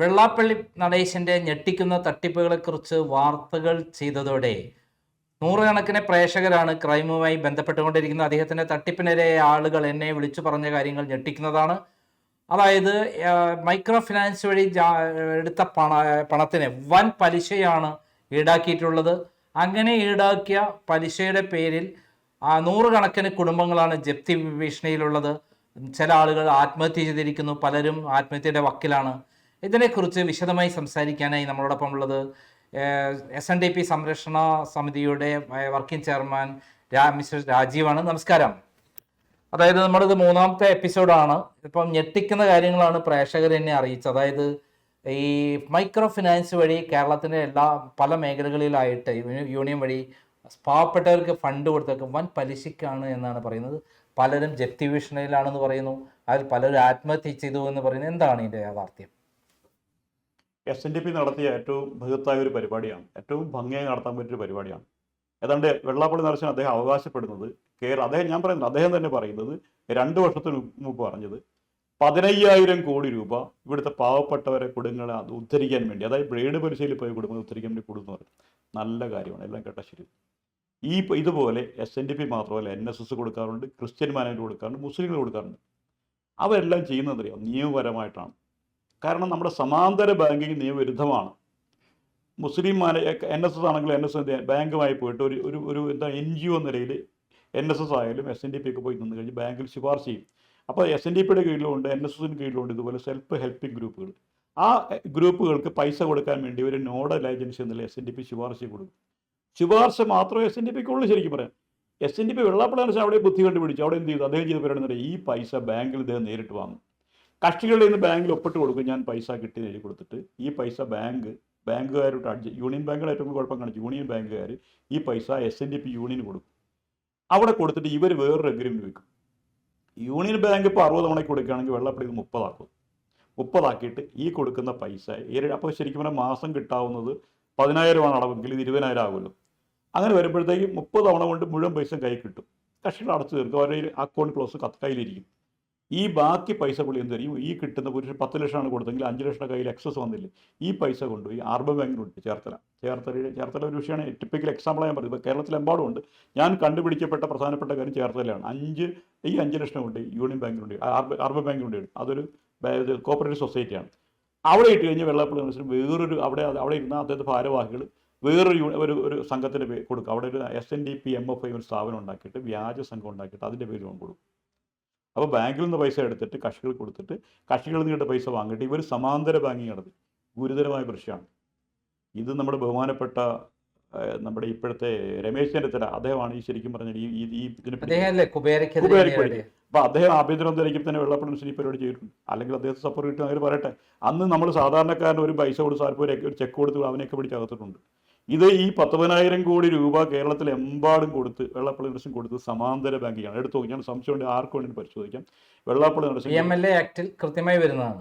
വെള്ളാപ്പള്ളി നടേശന്റെ ഞെട്ടിക്കുന്ന തട്ടിപ്പുകളെക്കുറിച്ച് വാർത്തകൾ ചെയ്തതോടെ നൂറുകണക്കിന് പ്രേക്ഷകരാണ് ക്രൈമുമായി ബന്ധപ്പെട്ടുകൊണ്ടിരിക്കുന്നത്. അദ്ദേഹത്തിന്റെ തട്ടിപ്പിനിരയായ ആളുകൾ എന്നെ വിളിച്ചു പറഞ്ഞ കാര്യങ്ങൾ ഞെട്ടിക്കുന്നതാണ്. അതായത് മൈക്രോ ഫിനാൻസ് വഴി എടുത്ത പണത്തിന് വൻ പലിശയാണ് ഈടാക്കിയിട്ടുള്ളത്. അങ്ങനെ ഈടാക്കിയ പലിശയുടെ പേരിൽ നൂറുകണക്കിന് കുടുംബങ്ങളാണ് ജപ്തി ഭീഷണിയിലുള്ളത്. ചില ആളുകൾ ആത്മഹത്യ ചെയ്തിരിക്കുന്നു, പലരും ആത്മഹത്യയുടെ വക്കിലാണ്. ഇതിനെക്കുറിച്ച് വിശദമായി സംസാരിക്കാനായി നമ്മളോടൊപ്പം ഉള്ളത് SNDP സംരക്ഷണ സമിതിയുടെ വർക്കിംഗ് ചെയർമാൻ മിസ്റ്റർ രാജീവാണ്. നമസ്കാരം. അതായത് നമ്മളിത് 3ാമത്തെ എപ്പിസോഡാണ്. ഇപ്പം ഞെട്ടിക്കുന്ന കാര്യങ്ങളാണ് പ്രേക്ഷകർ എന്നെ അറിയിച്ചത്. അതായത് ഈ മൈക്രോ ഫിനാൻസ് വഴി കേരളത്തിൻ്റെ പല മേഖലകളിലായിട്ട് യൂണിയൻ വഴി പാവപ്പെട്ടവർക്ക് ഫണ്ട് കൊടുത്തേക്കും വൻ പലിശക്കാണ് എന്നാണ് പറയുന്നത്. പലരും ജപ്തി ഭീഷണിയിലാണെന്ന് പറയുന്നു, അതിൽ പലരും ആത്മഹത്യ ചെയ്തു എന്ന് പറയുന്നു. എന്താണ് ഇതിൻ്റെ യാഥാർത്ഥ്യം? SNDP നടത്തിയ ഏറ്റവും ബൃഹത്തായ ഒരു പരിപാടിയാണ്, ഏറ്റവും ഭംഗിയായി നടത്താൻ പറ്റിയൊരു പരിപാടിയാണ്. ഏതാണ്ട് വെള്ളാപ്പള്ളി നടേശൻ അദ്ദേഹം അവകാശപ്പെടുന്നത് അദ്ദേഹം തന്നെ പറയുന്നത് 2 വർഷത്തിന് മുമ്പ് പറഞ്ഞത് 15,000 കോടി രൂപ ഇവിടുത്തെ പാവപ്പെട്ടവരെ കുടുംബങ്ങളെ ഉദ്ധരിക്കാൻ വേണ്ടി, അതായത് ബ്ലേഡ് പലിശയിൽ പോയ കുടുംബങ്ങൾ ഉദ്ധരിക്കാൻ വേണ്ടി കൊടുക്കുന്നു പറയും. നല്ല കാര്യമാണ്, എല്ലാം കേട്ടാൽ ശരി. ഇതുപോലെ SNDP മാത്രമല്ല NSS കൊടുക്കാറുണ്ട്, ക്രിസ്ത്യൻ മാനേജ് കൊടുക്കാറുണ്ട്, മുസ്ലിങ്ങൾ കൊടുക്കാറുണ്ട്. അവരെല്ലാം ചെയ്യുന്നതറിയാം, നിയമപരമായിട്ടാണ്. കാരണം നമ്മുടെ സമാന്തര ബാങ്കിങ് നിയമവിരുദ്ധമാണ്. മുസ്ലിം NSS ആണെങ്കിൽ NSS ബാങ്കുമായി പോയിട്ട് ഒരു NGO എന്ന നിലയിൽ NSS ആയാലും SNDP ഒക്കെ പോയി നിന്ന് കഴിഞ്ഞ് ബാങ്കിൽ ശുപാർശ ചെയ്യും. അപ്പോൾ SNDPയുടെ കീഴിലുണ്ട്, NSSന് കീഴിലുണ്ട് ഇതുപോലെ സെൽഫ് ഹെൽപ്പിംഗ് ഗ്രൂപ്പുകൾ. ആ ഗ്രൂപ്പുകൾക്ക് പൈസ കൊടുക്കാൻ വേണ്ടി ഒരു നോഡൽ ഏജൻസി എന്നുള്ള SNDP ശുപാർശ കൊടുക്കും. ശുപാർശ മാത്രമേ SNDPക്ക് ഉള്ളൂ. ശരിക്കും പറയാം, SNDP വെള്ളാപ്പള്ളി നടേശൻ അവിടെ ബുദ്ധി കണ്ടുപിടിച്ചു. അവിടെ എന്ത് ചെയ്തു? അദ്ദേഹം ചെയ്ത പരിപാടി ഈ പൈസ ബാങ്കിൽ ഇദ്ദേഹം നേരിട്ട് വാങ്ങും. കക്ഷികളുടെ നിന്ന് ബാങ്കിൽ ഒപ്പിട്ട് കൊടുക്കും, ഞാൻ പൈസ കിട്ടി എഴുതി കൊടുത്തിട്ട് ഈ പൈസ ബാങ്കുകാരോട്ട് യൂണിയൻ ബാങ്കുകൾ ഏറ്റവും കുഴപ്പം കാണിച്ചു. യൂണിയൻ ബാങ്കുകാർ ഈ പൈസ SNDP യൂണിയന് കൊടുക്കും. അവിടെ കൊടുത്തിട്ട് ഇവർ വേറൊരു അഗ്രിമെന്റ് വെക്കും. യൂണിയൻ ബാങ്ക് ഇപ്പോൾ 60 തവണയ്ക്ക് കൊടുക്കുകയാണെങ്കിൽ വെള്ളാപ്പള്ളി 30 ആക്കും. 30 ആക്കിയിട്ട് ഈ കൊടുക്കുന്ന പൈസ അപ്പോൾ ശരിക്കും പറഞ്ഞാൽ മാസം കിട്ടാവുന്നത് 10,000 അടവെങ്കിൽ ഇത് 20,000 ആകുമല്ലോ. അങ്ങനെ വരുമ്പോഴത്തേക്ക് 30 തവണ കൊണ്ട് മുഴുവൻ പൈസ കൈ കിട്ടും. കക്ഷികൾ അടച്ചു തീർക്കും, അവരുടെ അക്കൗണ്ട് ക്ലോസ് കയ്യിലിരിക്കും. ഈ ബാക്കി പൈസ പുള്ളി എന്ത് ചെയ്യും? ഈ കിട്ടുന്ന പുരുഷൻ 10 ലക്ഷമാണ് കൊടുത്തെങ്കിൽ 5 ലക്ഷം കയ്യിൽ എക്സസ് വന്നില്ലേ, ഈ പൈസ കൊണ്ടുപോയി അർബൻ ബാങ്കിനുണ്ട്. ചേർത്തല ഒരു വിഷയമാണ്, ടിപ്പിക്കൽ എക്സാമ്പിളാണ് ഞാൻ പറയുന്നത്. ഇപ്പോൾ കേരളത്തിലെമ്പാടും ഉണ്ട്. ഞാൻ കണ്ടുപിടിക്കപ്പെട്ട പ്രധാനപ്പെട്ട കാര്യം ചേർത്തലയാണ്. 5 ലക്ഷം കൊണ്ട് യൂണിയൻ ബാങ്കിനുണ്ട്, അർബൻ ബാങ്കിനുണ്ട്. അതൊരു കോപ്പറേറ്റീവ് സൊസൈറ്റിയാണ്. അവിടെ ഇട്ട് കഴിഞ്ഞ് വെള്ളാപ്പള്ളി നടേശൻ വേറൊരു അവിടെ ഇരുന്ന അദ്ദേഹത്തെ ഭാരവാഹികൾ ഒരു സംഘത്തിൻ്റെ പേര് കൊടുക്കും. അവിടെ ഒരു SNDP MFI ഒരു സ്ഥാപനം ഉണ്ടാക്കിയിട്ട് വ്യാജ സംഘം ഉണ്ടാക്കിയിട്ട് അതിൻ്റെ പേര് കൊടുക്കും. അപ്പോൾ ബാങ്കിൽ നിന്ന് പൈസ എടുത്തിട്ട് കക്ഷികൾ കൊടുത്തിട്ട് കക്ഷികളിൽ നിന്ന് പൈസ വാങ്ങിയിട്ട് ഇവർ സമാന്തര ബാങ്കിങ് നടത്തി. ഗുരുതരമായ പ്രശ്നമാണ് ഇത്. നമ്മുടെ ബഹുമാനപ്പെട്ട നമ്മുടെ ഇപ്പോഴത്തെ രമേശ് ചെന്നിത്തല അദ്ദേഹമാണ് ഈ ശരിക്കും പറഞ്ഞാൽ അപ്പോൾ അദ്ദേഹം ആഭ്യന്തരമന്ത്രിക്കും തന്നെ വെള്ളാപ്പള്ളി പരിപാടി ചെയ്തിട്ടുണ്ട്. അല്ലെങ്കിൽ അദ്ദേഹത്തെ സപ്പോർട്ട് കിട്ടും അങ്ങനെ പറയട്ടെ. അന്ന് നമ്മൾ സാധാരണക്കാരന് ഒരു പൈസ കൊടുത്ത് ഒരു ചെക്ക് കൊടുത്ത് അവനെയൊക്കെ പിടിച്ചകത്തിട്ടുണ്ട്. ഇത് ഈ 19,000 കോടി രൂപ കേരളത്തിലെമ്പാടും കൊടുത്ത് വെള്ളാപ്പള്ളി നടേശൻ കൊടുത്ത് സമാന്തര ബാങ്കിങ്ങാണ്. എടുത്തു നോക്കി, ഞാൻ സംശയമുണ്ട് ആർക്കും വേണ്ടി പരിശോധിക്കാം. വെള്ളാപ്പള്ളി നടേശൻ PMLA ആക്ടിൽ കൃത്യമായി വരുന്നതാണ്.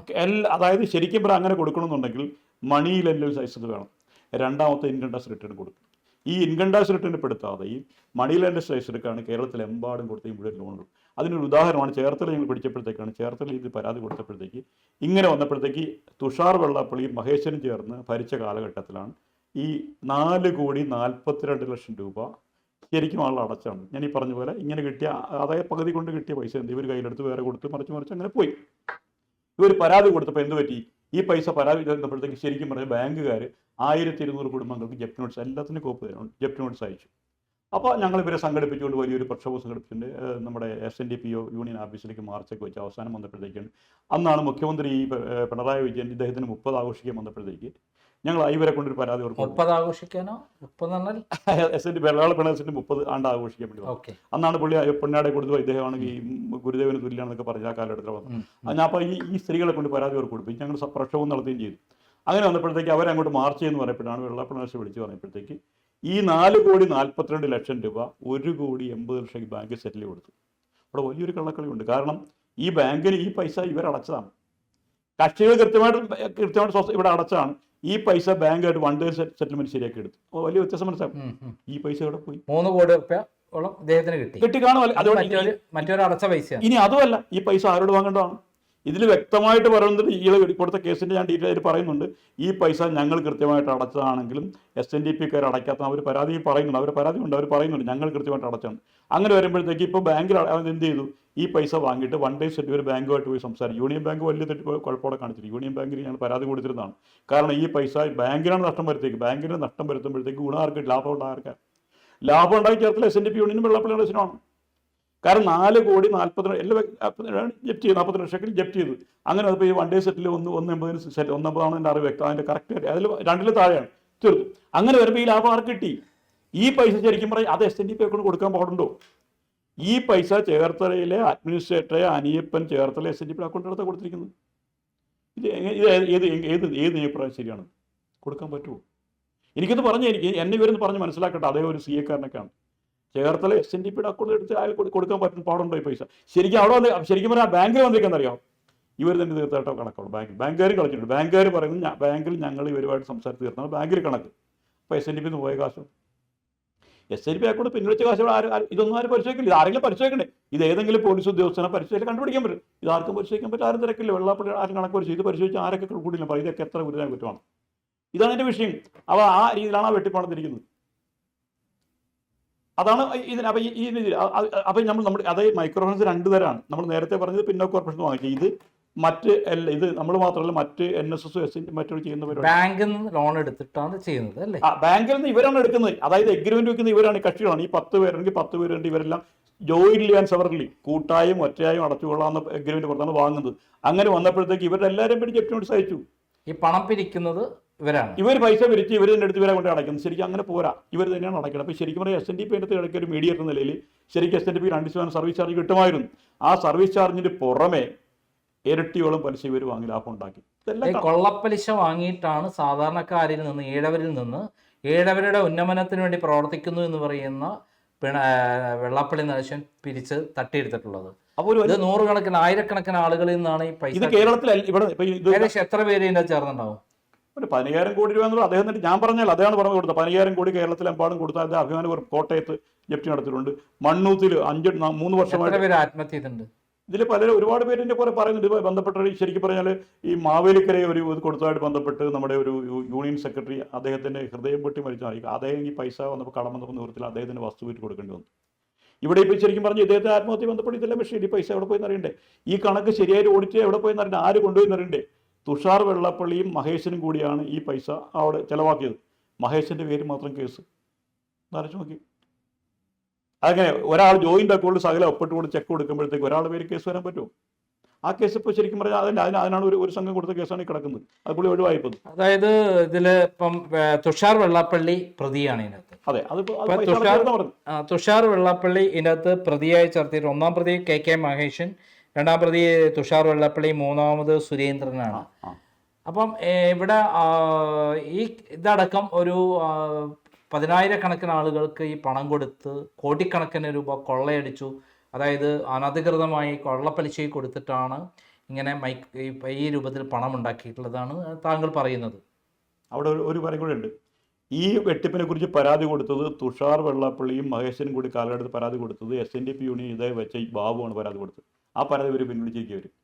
അതായത് ശരിക്കും പറയാൻ അങ്ങനെ കൊടുക്കണമെന്നുണ്ടെങ്കിൽ മണി ലെൻഡേഴ്സ് ലൈസൻസ് വേണം. രണ്ടാമത്തെ ഇൻകം ടാക്സ് റിട്ടേൺ കൊടുക്കും. ഈ ഇൻകം ടാക്സ് റിട്ടേൺ പെടുത്താതെ ഈ മണി ലെൻഡേഴ്സ് ലൈസൻസാണ് കേരളത്തിലെമ്പാടും കൊടുത്ത ഇവിടെ ലോണുകൾ. അതിനൊരു ഉദാഹരണമാണ് ചേർത്തല. ഞങ്ങൾ പിടിച്ചപ്പോഴത്തേക്കാണ് ചേർത്തല ഇത് പരാതി കൊടുത്തപ്പോഴത്തേക്ക് ഇങ്ങനെ വന്നപ്പോഴത്തേക്ക് തുഷാർ വെള്ളാപ്പള്ളിയും മഹേശ്വരും ചേർന്ന് ഭരിച്ച കാലഘട്ടത്തിലാണ് ഈ 4,42,00,000 രൂപ ശരിക്കും ആൾ അടച്ചാണ്. ഞാൻ ഈ പറഞ്ഞ പോലെ ഇങ്ങനെ കിട്ടിയ അതായത് പകുതി കൊണ്ട് കിട്ടിയ പൈസ ഇവർ കയ്യിലെടുത്ത് വേറെ കൊടുത്ത് മറിച്ച് അങ്ങനെ പോയി. ഇവർ പരാതി കൊടുത്തപ്പോൾ എന്ത് പറ്റി? ഈ പൈസ പരാതി തന്നപ്പോഴത്തേക്ക് ശരിക്കും പറഞ്ഞാൽ ബാങ്കുകാർ 1,200 കുടുംബങ്ങൾക്ക് ജപ്തി നോട്ട്സ്, എല്ലാത്തിനും കോപ്പ് ജപ്തി നോട്ട്സ് അയച്ചു. അപ്പോൾ ഞങ്ങൾ ഇവരെ സംഘടിപ്പിച്ചുകൊണ്ട് വലിയൊരു പ്രക്ഷോഭം സംഘടിപ്പിച്ചിട്ടുണ്ട്. നമ്മുടെ SNDP യൂണിയൻ ഓഫീസിലേക്ക് മാർച്ചൊക്കെ വെച്ച് അവസാനം വന്നപ്പോഴത്തേക്കാണ് അന്നാണ് മുഖ്യമന്ത്രി പിണറായി വിജയൻ ഇദ്ദേഹത്തിന് 30 ആഘോഷിക്കാൻ വന്നപ്പോഴത്തേക്ക് ഞങ്ങൾ ഇവരെ കൊണ്ടൊരു പരാതി ഓർക്കും. 30 ആഘോഷിക്കാനോ? 30 വെള്ളാള പിണറായി 30 ആണ്ട് ആഘോഷിക്കാൻ വേണ്ടി അന്നാണ് പുള്ളി പൊന്നാടെ കൊടുത്തു. ഇദ്ദേഹമാണെങ്കിൽ ഗുരുദേവന് തുല്യാണെന്നൊക്കെ പറഞ്ഞ ആ കാലഘട്ടത്തിൽ വന്നു. അപ്പോൾ ഈ സ്ത്രീകളെ കൊണ്ട് പരാതി ഓർക്ക് കൊടുത്തു. ഞങ്ങൾ പ്രക്ഷോഭം നടത്തുകയും ചെയ്തു. അങ്ങനെ വന്നപ്പോഴത്തേക്ക് അവരങ്ങോട്ട് മാർച്ച് ചെയ്യുന്ന പറയുമ്പോഴാണ് വെള്ളാപ്പള്ളി നടേശൻ വിളിച്ച് പറഞ്ഞപ്പോഴത്തേക്ക് ഈ 4,42,00,000 രൂപ 1,80,00,000 ബാങ്കിൽ സെറ്റിൽ കൊടുത്തു. അവിടെ വലിയൊരു കള്ളക്കളിയുണ്ട്. കാരണം ഈ ബാങ്കിന് ഈ പൈസ ഇവരടച്ചതാണ്. കക്ഷികൾ കൃത്യമായിട്ട് ഇവിടെ അടച്ചാണ്. ഈ പൈസ ബാങ്കായിട്ട് 1 day സെറ്റിൽമെന്റ് ശരിയാക്കി എടുത്തു. അപ്പോൾ വലിയ വ്യത്യാസം മനസ്സിലാക്കും. ഈ പൈസ ഇവിടെ പോയി 3 കോടി രൂപ കിട്ടി കാണുമല്ലോ. മറ്റൊരു അടച്ച പൈസ. ഇനി അതുമല്ല, ഈ പൈസ ആരോട് വാങ്ങേണ്ടതാണ്? ഇതിൽ വ്യക്തമായിട്ട് പറയുന്നത് ഇയാൾ കൊടുത്ത കേസിൻ്റെ ഞാൻ ഡീറ്റെയിൽ ആയിട്ട് പറയുന്നുണ്ട്. ഈ പൈസ ഞങ്ങൾ കൃത്യമായിട്ട് അടച്ചതാണെങ്കിലും SNDP-ക്കാർ അടയ്ക്കാത്ത അവർ പരാതി പറയുന്നുണ്ട്. അവർ പരാതി ഉണ്ട്, അവർ പറയുന്നുണ്ട് ഞങ്ങൾ കൃത്യമായിട്ട് അടച്ചാണ്. അങ്ങനെ വരുമ്പോഴത്തേക്ക് ഇപ്പോൾ ബാങ്കിൽ അവൻ എന്ത് ചെയ്തു, ഈ പൈസ വാങ്ങിയിട്ട് 1 day സെറ്റ് ഒരു ബാങ്കുമായിട്ട് പോയി സംസാരിക്കും. യൂണിയൻ ബാങ്ക് വലിയ കുഴപ്പമോടെ കാണിച്ചിട്ട് യൂണിയൻ ബാങ്കിന് ഞങ്ങൾ പരാതി കൊടുത്തിരുന്നതാണ്. കാരണം ഈ പൈസ ബാങ്കിനാണ് നഷ്ടം വരുത്തേക്ക്, ബാങ്കിന് നഷ്ടം വരുത്തുമ്പോഴത്തേക്ക് ഗുണമാർക്ക് ലാഭം ഉണ്ടാക്കാൻ ലാഭം ഉണ്ടാക്കി ചേർത്തില്ല SNDP യൂണിയനും വെള്ളാപ്പള്ളി നടേശനുമാണ്. കാരണം 4,40,00,000 എല്ലാം ജപ്തി ചെയ്തു, 40 ലക്ഷം ജപ്തി ചെയ്തു. അങ്ങനെ അതിപ്പോൾ ഈ 1 day സെറ്റിൽ 1,80 സെറ്റ് 1,80 എൻ്റെ അറിവ് വ്യക്തം, അതിൻ്റെ കറക്റ്റ് അതിൽ 2-ൽ താഴെയാണ് തീർന്നു. അങ്ങനെ വരുമ്പോൾ ഈ ലാഭം ആർക്ക് കിട്ടി? ഈ പൈസ ശരിക്കും പറയും അത് SNDP അക്കൗണ്ട് കൊടുക്കാൻ പാടുണ്ടോ? ഈ പൈസ ചേർത്തലയിലെ അഡ്മിനിസ്ട്രേറ്ററെ അനിയപ്പൻ ചേർത്തല SNDP അക്കൗണ്ട് എടുത്ത് കൊടുത്തിരിക്കുന്നത്. ഇത് ഏത് നിയമപ്രകാരം ശരിയാണ്? കൊടുക്കാൻ പറ്റുമോ? എനിക്കത് പറഞ്ഞ് എന്നെ ഇവരെന്ന് പറഞ്ഞ് മനസ്സിലാക്കട്ടെ. അതേ ഒരു CA-കാരനൊക്കെയാണ് ചേർത്തല SNDP-യുടെ അക്കൗണ്ട് എടുത്ത് അയാൾ കൊടുക്കാൻ പറ്റും പാടുണ്ടോ ഈ പൈസ? ശരിക്കും അവിടെ വന്ന് ശരിക്കും പറഞ്ഞാൽ ബാങ്കിൽ വന്നിരിക്കുന്നറിയാം ഇവർ തന്നെ തീർത്തായിട്ടോ കണക്കാണ്. ബാങ്കുകാർ കളിച്ചിട്ടുണ്ട്. ബാങ്കുകാർ പറയുന്നത് ബാങ്കിൽ ഞങ്ങൾ ഇവരുമായിട്ട് സംസാരിച്ച് തീർത്താണ് ബാങ്കിൽ കണക്ക്. അപ്പോൾ SNDP-ന്ന് പോയ കാശ് SNDP അക്കൗണ്ട് പിൻവലിച്ച കാശ് ഇതൊന്നും ആരും പരിശോധിക്കില്ല. ഇത് ആരെങ്കിലും പരിശോധിക്കണ്ടേ? ഇത് ഏതെങ്കിലും പോലീസ് ഉദ്യോഗസ്ഥനെ പരിശോധിച്ച് കണ്ടുപിടിക്കാൻ പറ്റും. ഇത് ആർക്കും പരിശോധിക്കാൻ പറ്റും, ആരും തിരക്കില്ല. വെള്ളാപ്പള്ളി ആരും കണക്ക് പരിശോധിച്ച് പരിശോധിച്ച് ആരൊക്കെ കൂടിയില്ല പറയും ഇതൊക്കെ എത്ര ഗുരുതരം കുറ്റമാണ്. ഇതാണ് എൻ്റെ വിഷയം. അപ്പോൾ ആ രീതിയിലാണ് ആ വെട്ടിപ്പണത്തിരിക്കുന്നത്. അതാണ് ഇതിന്. അപ്പോൾ ഈ അപ്പോൾ നമ്മുടെ അതായത് മൈക്രോ ഫിനാൻസ് 2 തരമാണ്. നമ്മൾ നേരത്തെ പറഞ്ഞത് പിന്നോക്ക കോർപ്പറേഷൻ വാങ്ങിക്കുക. ഇത് മറ്റ് ഇത് നമ്മൾ മാത്രമല്ല മറ്റ് NSS മറ്റൊരു ചെയ്യുന്ന പരിപാടി. ബാങ്കിൽ നിന്ന് ലോൺ എടുത്തിട്ടാണ് ചെയ്യുന്നത് അല്ലേ? ബാങ്കിൽ നിന്ന് ഇവരാണ് എടുക്കുന്നത്. അതായത് എഗ്രിമെന്റ് വെക്കുന്ന ഇവരാണ്, കക്ഷികളാണ്. ഈ 10 പേരുണ്ടെങ്കിൽ 10 പേരുണ്ട്. ഇവരെല്ലാം ജോയിൻലി ആൻഡ് സെവറലി കൂട്ടായും ഒറ്റയായും അടച്ചുകൊള്ളാമെന്ന എഗ്രിമെന്റ് പുറത്താണ് വാങ്ങുന്നത്. അങ്ങനെ വന്നപ്പോഴത്തേക്ക് ഇവരുടെ എല്ലാവരും പേര് ജപ്തി നോട്ടീസ് അയച്ചു. ഈ പണം പിരിക്കുന്നത് ഇവരാണ്. ഇവർ പൈസ പിരിച്ച് ഇവർ തന്നെ എടുത്ത് ഇവരെ കൊണ്ട് അടയ്ക്കുന്നത്. ശരിക്കും അങ്ങനെ പോരാ, ഇവർ തന്നെയാണ് അടയ്ക്കുന്നത്. അപ്പോൾ ശരിക്കും പറഞ്ഞാൽ SNDP അടുത്ത് ഇടയ്ക്ക് ഒരു മീഡിയേറ്റർ നിലയിൽ ശരിക്കും SNDP 2% സർവീസ് ചാർജ് കിട്ടുമായിരുന്നു. ആ സർവീസ് ചാർജിന് പുറമെ ഇരട്ടിയോളം പലിശ ഇവർ വാങ്ങി ലാഭം ഉണ്ടാക്കി. കൊള്ളപ്പലിശ വാങ്ങിയിട്ടാണ് സാധാരണക്കാരിൽ നിന്ന് ഏഴവരുടെ ഉന്നമനത്തിന് വേണ്ടി പ്രവർത്തിക്കുന്നു എന്ന് പറയുന്ന വെള്ളാപ്പള്ളി നടേശൻ പിരിച്ച് തട്ടിയെടുത്തിട്ടുള്ളത്. അപ്പോൾ ഇത് 100-കണക്കിന് 1000-കണക്കിന് ആളുകളിൽ നിന്നാണ് ഈ പൈസ. ഇത് കേരളത്തിൽ ഏകദേശം എത്ര പേര് ഇതിന്റെ ചേർന്നുണ്ടാവും? ഒരു 10,000 കോടി രൂപ എന്നുള്ളത് അദ്ദേഹം തന്നെ ഞാൻ പറഞ്ഞാൽ അതാണ് പറഞ്ഞു കൊടുത്തത്. 10,000 കോടി കേരളത്തിലെമ്പാടും കൊടുത്താൽ അത് അഭിമാനപൂർവ്വം കോട്ടയത്ത് ജപ്തി നടത്തിയിട്ടുണ്ട്. മണ്ണൂത്തിൽ 3 വർഷമായിട്ട് ആത്മഹത്യ ചെയ്തിട്ടുണ്ട്. ഇതിൽ ഒരുപാട് പേരിൻ്റെ കുറെ പറയുന്നുണ്ട്. ബന്ധപ്പെട്ട ശരിക്കും പറഞ്ഞാൽ ഈ മാവേലിക്കരയെ ഒരു ഇത് കൊടുത്തതായിട്ട് ബന്ധപ്പെട്ട് നമ്മുടെ ഒരു യൂണിയൻ സെക്രട്ടറി അദ്ദേഹത്തിൻ്റെ ഹൃദയം പൊട്ടി മരിച്ചാൽ അദ്ദേഹം ഈ പൈസ വന്നപ്പോൾ കടം വന്നപ്പോൾ നിവൃത്തിൽ അദ്ദേഹത്തിന് വസ്തു വീട്ട് കൊടുക്കേണ്ടി വന്നു. ഇവിടെ ഇപ്പോൾ ശരിക്കും പറഞ്ഞ് ഇദ്ദേഹത്തെ ആത്മഹത്യ ബന്ധപ്പെട്ട് ഇതെല്ലാം വിഷയം. ഈ പൈസ എവിടെ പോയി എന്നറിയണ്ടേ? ഈ കണക്ക് ശരിയായിട്ട് ഓഡിറ്റ് എവിടെ പോയി എന്നറിയണ്ടേ? ആര് കൊണ്ടുപോയി എന്നറിയണ്ടേ? തുഷാർ വെള്ളാപ്പള്ളിയും മഹേശനും കൂടിയാണ് ഈ പൈസ അവിടെ ചിലവാക്കിയത്. മഹേശൻ്റെ പേര് മാത്രം കേസ് നരച്ചു നോക്കി. അങ്ങനെ ഒരാൾ ജോയിൻ്റ് അക്കൗണ്ട് സകലം ഒപ്പിട്ട് കൊടുത്ത് ചെക്ക് കൊടുക്കുമ്പോഴത്തേക്ക് ഒരാളുടെ പേര് കേസ് വരാൻ പറ്റുമോ? ആ കേസ് ഇപ്പോൾ ശരിക്കും പറഞ്ഞാൽ അതിനാണ് ഒരു സംഘം കൊടുത്ത കേസാണ് ഈ കിടക്കുന്നത്. അത് പുള്ളി ഒഴിവായിപ്പോൾ. അതായത് ഇതിൽ ഇപ്പം തുഷാർ വെള്ളാപ്പള്ളി പ്രതിയാണ് ഇതിനകത്ത്. അതെ, തുഷാർ വെള്ളാപ്പള്ളി ഇതിനകത്ത് പ്രതിയായി ചേർത്തിട്ട് 1-ാം പ്രതി KK മഹേശൻ, 2-ാം പ്രതി തുഷാർ വെള്ളാപ്പള്ളി, 3-ാമത് സുരേന്ദ്രനാണ്. അപ്പം ഇവിടെ ഈ ഇതടക്കം ഒരു 10,000-കണക്കിന് ആളുകൾക്ക് ഈ പണം കൊടുത്ത് കോടിക്കണക്കിന് രൂപ കൊള്ളയടിച്ചു. അതായത് അനധികൃതമായി കൊള്ളപ്പലിശ കൊടുത്തിട്ടാണ് ഇങ്ങനെ ഈ രൂപത്തിൽ പണം ഉണ്ടാക്കിയിട്ടുള്ളതാണ് താങ്കൾ പറയുന്നത്. അവിടെ ഒരു കാര്യം കൂടെ ഉണ്ട്. ഈ വെട്ടിപ്പിനെ കുറിച്ച് പരാതി കൊടുത്തത് തുഷാർ വെള്ളാപ്പള്ളിയും മഹേശനും കൂടി കാലഘട്ടത്തിൽ പരാതി കൊടുത്തത് SNDP യൂണിയൻ ഇതേ വെച്ച ഈ ബാബുവാണ് പരാതി കൊടുത്തത്. ആ പരാതി ഇവർ പിൻവലിച്ചിരിക്കും.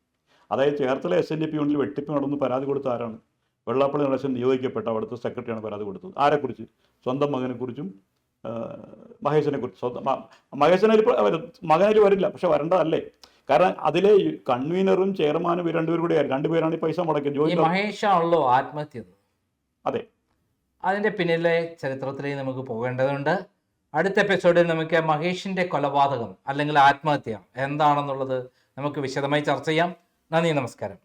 അതായത് ചേർത്തല SNDP യൂണിയനിൽ വെട്ടിപ്പ് നടന്ന് പരാതി കൊടുത്ത ആരാണ്? വെള്ളാപ്പള്ളി നടേശൻ നിയോഗിക്കപ്പെട്ട അവിടുത്തെ സെക്രട്ടറിയാണ് പരാതി കൊടുത്തത്. ആരെക്കുറിച്ച്? സ്വന്തം മകനെക്കുറിച്ചും മഹേശനെ കുറിച്ച്. മകനിൽ വരില്ല, പക്ഷെ വരേണ്ടതല്ലേ? കാരണം അതിലെ കൺവീനറും ചെയർമാനും 2 പേരും കൂടെ 2 പേരാണ് ഈ പൈസ മുടക്കിയത്. മഹേഷാണല്ലോ ആത്മഹത്യ. അതെ, അതിന്റെ പിന്നിലെ ചരിത്രത്തിലേക്ക് നമുക്ക് പോകേണ്ടതുണ്ട്. അടുത്ത എപ്പിസോഡിൽ നമുക്ക് മഹേഷിന്റെ കൊലപാതകം അല്ലെങ്കിൽ ആത്മഹത്യ എന്താണെന്നുള്ളത് നമുക്ക് വിശദമായി ചർച്ച ചെയ്യാം. നന്ദി, നമസ്കാരം.